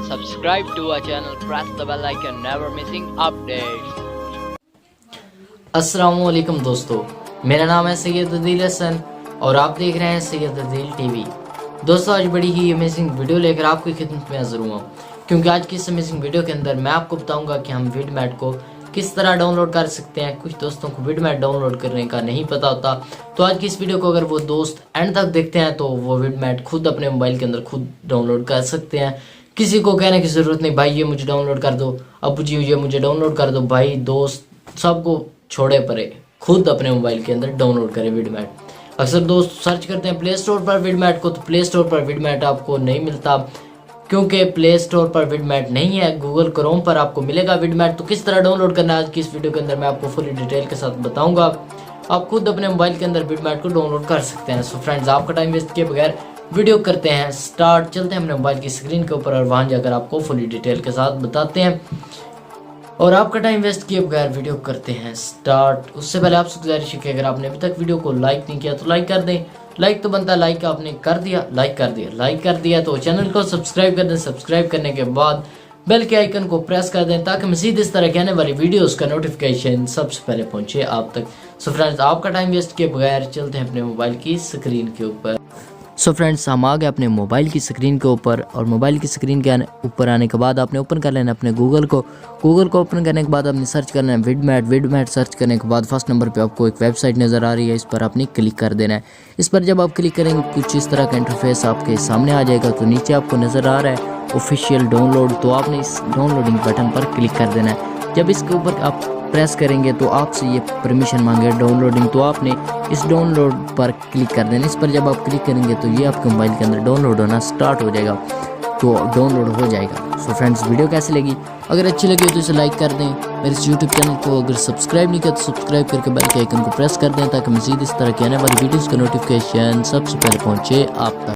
subscribe to our channel, press the bell icon, never missing updates. अस्सलामुअलैकुम दोस्तों, मेरा नाम है सैयद अदील हसन और आप देख रहे हैं सैयद अदील टीवी। दोस्तों, आज बड़ी ही अमेजिंग वीडियो लेकर आपकी खिदमत में हाजिर हुआ, क्योंकि आज की इस अमेजिंग वीडियो के अंदर मैं आपको बताऊंगा कि हम विडमेट को किस तरह डाउनलोड कर सकते हैं। कुछ दोस्तों को विडमेट डाउनलोड करने का नहीं पता होता, तो आज की इस वीडियो को अगर वो दोस्त एंड तक देखते हैं तो वो विडमेट खुद अपने मोबाइल के अंदर खुद डाउनलोड कर सकते हैं। किसी को कहने की ज़रूरत नहीं, भाई ये मुझे डाउनलोड कर दो, अबू जी ये मुझे डाउनलोड कर दो। भाई दोस्त सबको छोड़े परे, खुद अपने मोबाइल के अंदर डाउनलोड करें विडमेट। अक्सर दोस्त सर्च करते हैं प्ले स्टोर पर विडमेट को, तो प्ले स्टोर पर विडमेट आपको नहीं मिलता, क्योंकि प्ले स्टोर पर विडमेट नहीं है। गूगल क्रोम पर आपको मिलेगा विडमेट। तो किस तरह डाउनलोड करना है आज की इस वीडियो के अंदर मैं आपको फुली डिटेल के साथ बताऊंगा। आप खुद अपने मोबाइल के अंदर विडमेट को डाउनलोड कर सकते हैं। सो फ्रेंड्स, आपका टाइम वेस्ट किए बगैर वीडियो करते हैं स्टार्ट। चलते हैं अपने मोबाइल की स्क्रीन के ऊपर और वहां जाकर आपको फुली डिटेल के साथ बताते हैं, और आपका टाइम वेस्ट किए बगैर वीडियो करते हैं स्टार्ट। उससे पहले आपसे गुजारिश है कि अगर आपने अभी तक वीडियो को लाइक नहीं किया तो लाइक कर दें। लाइक तो बनता है, लाइक आपने कर दिया, लाइक कर दिया तो चैनल को सब्सक्राइब कर दें। सब्सक्राइब करने के बाद बेल के आइकन को प्रेस कर दें, ताकि मज़ीद इस तरह के आने वाली वीडियोस का नोटिफिकेशन सबसे पहले पहुंचे आप तक। सो फ्रेंड्स, आपका टाइम वेस्ट किए बगैर चलते हैं अपने मोबाइल की स्क्रीन के ऊपर। सो फ्रेंड्स, हम आ गए अपने मोबाइल की स्क्रीन के ऊपर, और मोबाइल की स्क्रीन के ऊपर आने के बाद आपने ओपन कर लेना अपने गूगल को ओपन करने के बाद आपने सर्च करना है विडमेट सर्च करने के बाद फर्स्ट नंबर पे आपको एक वेबसाइट नज़र आ रही है, इस पर आपने क्लिक कर देना है। इस पर जब आप क्लिक करेंगे कुछ इस तरह का इंटरफेस आपके सामने आ जाएगा। तो नीचे आपको नज़र आ रहा है ऑफिशियल डाउनलोड, तो आपने इस डाउनलोडिंग बटन पर क्लिक कर देना है। जब इसके ऊपर आप प्रेस करेंगे तो आपसे ये परमिशन मांगे डाउनलोडिंग, तो आपने इस डाउनलोड पर क्लिक कर देना। इस पर जब आप क्लिक करेंगे तो ये आपके मोबाइल के अंदर डाउनलोड होना स्टार्ट हो जाएगा, तो डाउनलोड हो जाएगा। सो फ्रेंड्स, वीडियो कैसी लगी? अगर अच्छी लगी तो इसे लाइक कर दें। मेरे इस यूट्यूब चैनल को अगर सब्सक्राइब नहीं किया तो सब्सक्राइब करके बेल के आइकन को प्रेस कर दें, ताकि मज़ीद इस तरह की आने वाली वीडियोज़ का नोटिफिकेशन सबसे पहले पहुँचे आप तक।